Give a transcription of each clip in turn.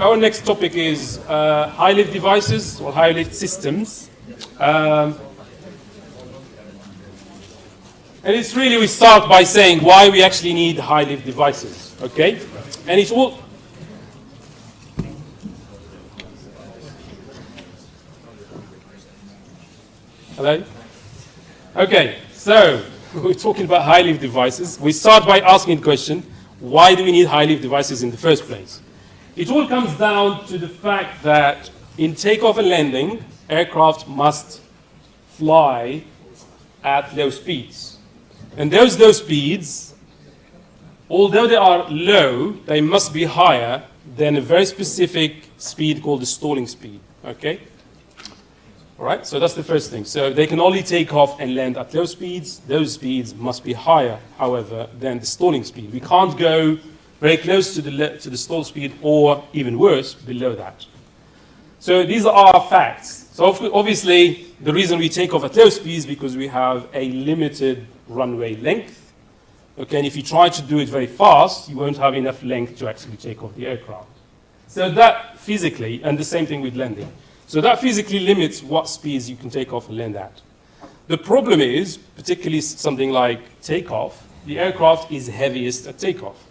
our next topic is high-lift devices or high-lift systems. And it's really, we start by saying why we actually need high-lift devices, okay? And it's all... Hello? Okay, so we're talking about high-lift devices. We start by asking the question, why do we need high-lift devices in the first place? It all comes down to the fact that in takeoff and landing, aircraft must fly at low speeds. And those low speeds, although they are low, they must be higher than a very specific speed called the stalling speed, okay? All right, so that's the first thing. So they can only take off and land at low speeds. Those speeds must be higher, however, than the stalling speed. We can't go very close to the stall speed, or even worse, below that. So these are our facts. So obviously, the reason we take off at low speeds is because we have a limited runway length. Okay, and if you try to do it very fast, you won't have enough length to actually take off the aircraft. So that physically, and the same thing with landing. So that physically limits what speeds you can take off and land at. The problem is, particularly something like takeoff, the aircraft is heaviest at takeoff.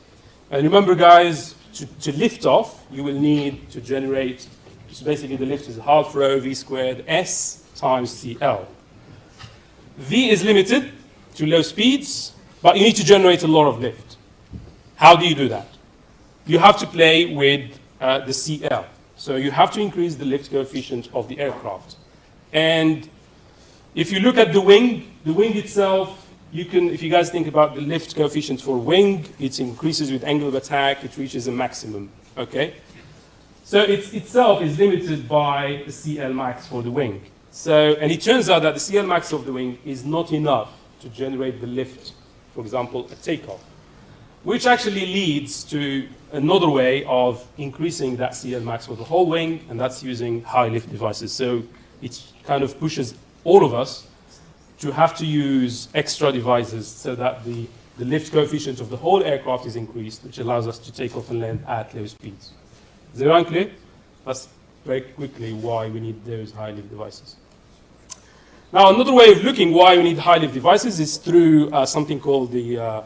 And remember, guys, to lift off, you will need to generate, so basically the lift is half rho v squared s times CL. V is limited to low speeds, but you need to generate a lot of lift. How do you do that? You have to play with the CL. So you have to increase the lift coefficient of the aircraft. And if you look at the wing itself, you can, if you guys think about the lift coefficient for wing, it increases with angle of attack, it reaches a maximum, okay? So it itself is limited by the CL max for the wing. So, and it turns out that the CL max of the wing is not enough to generate the lift, for example, at takeoff, which actually leads to another way of increasing that CL max for the whole wing, and that's using high lift devices. So it kind of pushes all of us to have to use extra devices so that the lift coefficient of the whole aircraft is increased, which allows us to take off and land at low speeds. Is that unclear? That's very quickly why we need those high lift devices. Now, another way of looking why we need high lift devices is through something called the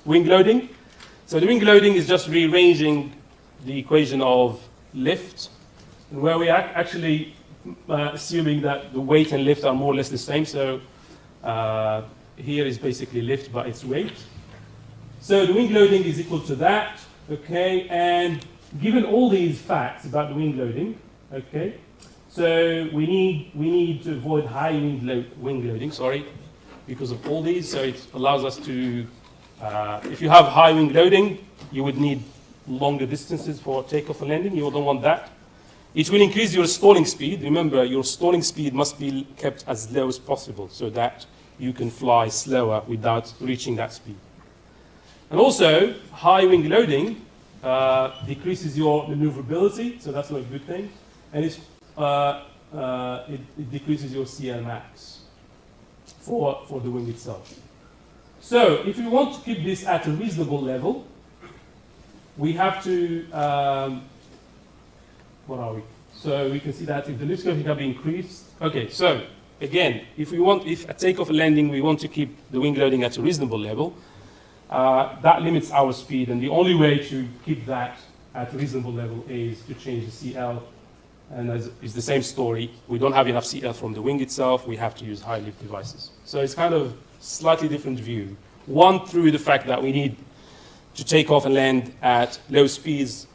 wing loading. So the wing loading is just rearranging the equation of lift, and where we are actually assuming that the weight and lift are more or less the same. So here is basically lift, but it's weight. So the wing loading is equal to that, okay? And given all these facts about the wing loading, okay, so we need to avoid high wing loading, sorry, because of all these. So it allows us to, if you have high wing loading, you would need longer distances for takeoff and landing. You don't want that. It will increase your stalling speed. Remember, your stalling speed must be kept as low as possible so that you can fly slower without reaching that speed. And also, high wing loading decreases your maneuverability, so that's not a good thing. And it decreases your CL max for the wing itself. So if we want to keep this at a reasonable level, we have to, what are we? So we can see that if the lift coefficient can be increased. Okay, so again, if at takeoff and landing we want to keep the wing loading at a reasonable level, that limits our speed, and the only way to keep that at a reasonable level is to change the CL. And it's the same story. We don't have enough CL from the wing itself. We have to use high lift devices. So it's kind of slightly different view. One, through the fact that we need to take off and land at low speeds,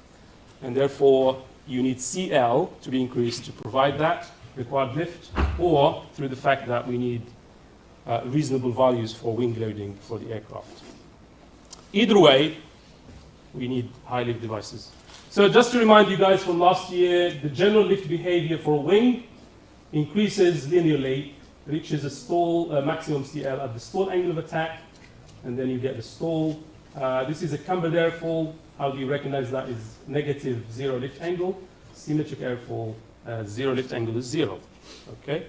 and therefore you need CL to be increased to provide that required lift, or through the fact that we need reasonable values for wing loading for the aircraft. Either way, we need high lift devices. So just to remind you guys from last year, the general lift behavior for a wing increases linearly, reaches a maximum CL at the stall angle of attack, and then you get the stall. This is a cambered airfall. How do you recognize that? Is negative zero lift angle. Symmetric airfall, zero lift angle is zero. Okay?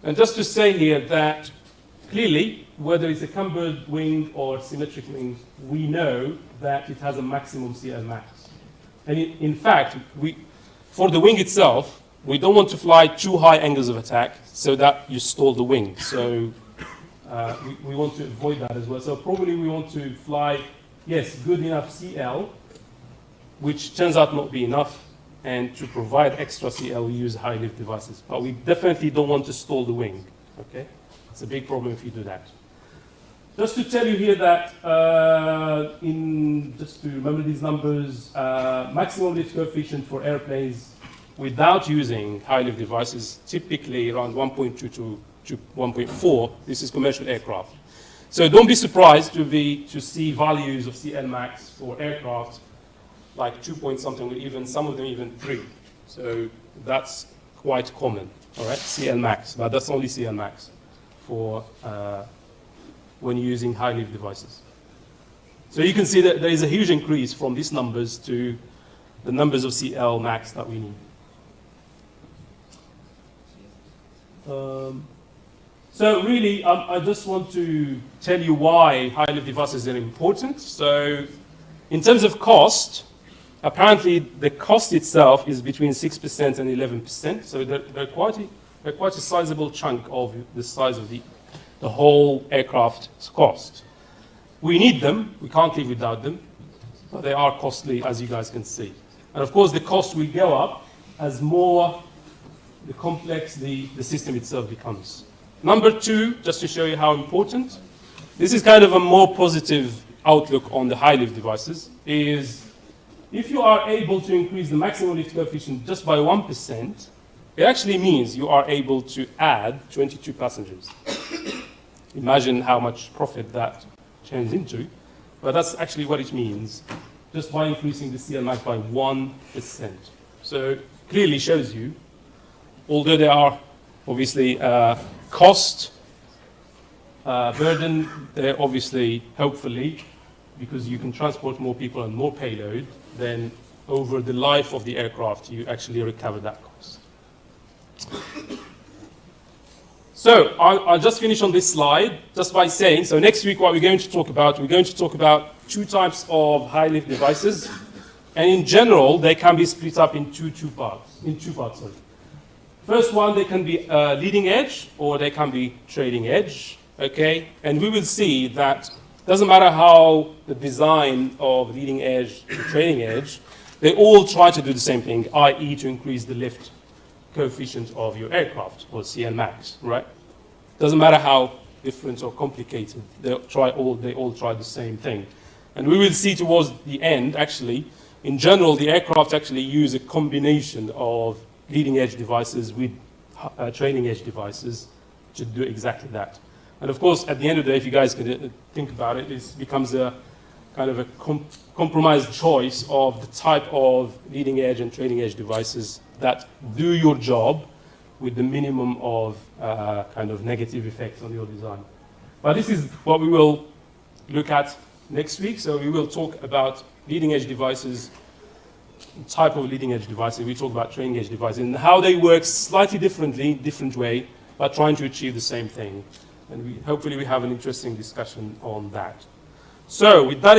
And just to say here that clearly, whether it's a cambered wing or symmetric wing, we know that it has a maximum CL max. And in fact, for the wing itself, we don't want to fly too high angles of attack so that you stall the wing. So we want to avoid that as well. So probably we want to fly, yes, good enough CL, which turns out not be enough. And to provide extra CL, we use high lift devices. But we definitely don't want to stall the wing. Okay? It's a big problem if you do that. Just to tell you here that, just to remember these numbers, maximum lift coefficient for airplanes without using high lift devices, typically around 1.2 to 1.4. This is commercial aircraft. So don't be surprised to see values of CL max for aircraft like 2 point something, or even some of them even 3. So that's quite common, all right, CL max, but that's only CL max for when using high lift devices. So you can see that there is a huge increase from these numbers to the numbers of CL max that we need. So really, I just want to tell you why high lift devices are important. So in terms of cost, apparently the cost itself is between 6% and 11%. So they're quite a sizable chunk of the size of the whole aircraft's cost. We need them. We can't live without them. But they are costly, as you guys can see. And of course, the cost will go up as more the complex the system itself becomes. Number 2, just to show you how important, this is kind of a more positive outlook on the high lift devices, is if you are able to increase the maximum lift coefficient just by 1%, it actually means you are able to add 22 passengers. Imagine how much profit that turns into, but that's actually what it means, just by increasing the CL max by 1%. So clearly shows you, although there are obviously cost burden, they're obviously, hopefully, because you can transport more people and more payload, then over the life of the aircraft, you actually recover that cost. So I'll just finish on this slide just by saying, so next week what we're going to talk about 2 types of high lift devices, and in general, they can be split up in two parts. First one, they can be leading edge or they can be trailing edge, okay? And we will see that doesn't matter how the design of leading edge to trailing edge, they all try to do the same thing, i.e. to increase the lift coefficient of your aircraft, or CL max, right? Doesn't matter how different or complicated, they all try the same thing. And we will see towards the end, actually, in general, the aircraft actually use a combination of leading edge devices with trailing edge devices to do exactly that. And of course, at the end of the day, if you guys can think about it, it becomes a kind of a compromised choice of the type of leading edge and trailing edge devices that do your job with the minimum of kind of negative effects on your design. But this is what we will look at next week. So we will talk about leading edge devices, type of leading edge devices. We talk about trailing edge devices and how they work slightly differently, different way, but trying to achieve the same thing. And hopefully we have an interesting discussion on that. So with that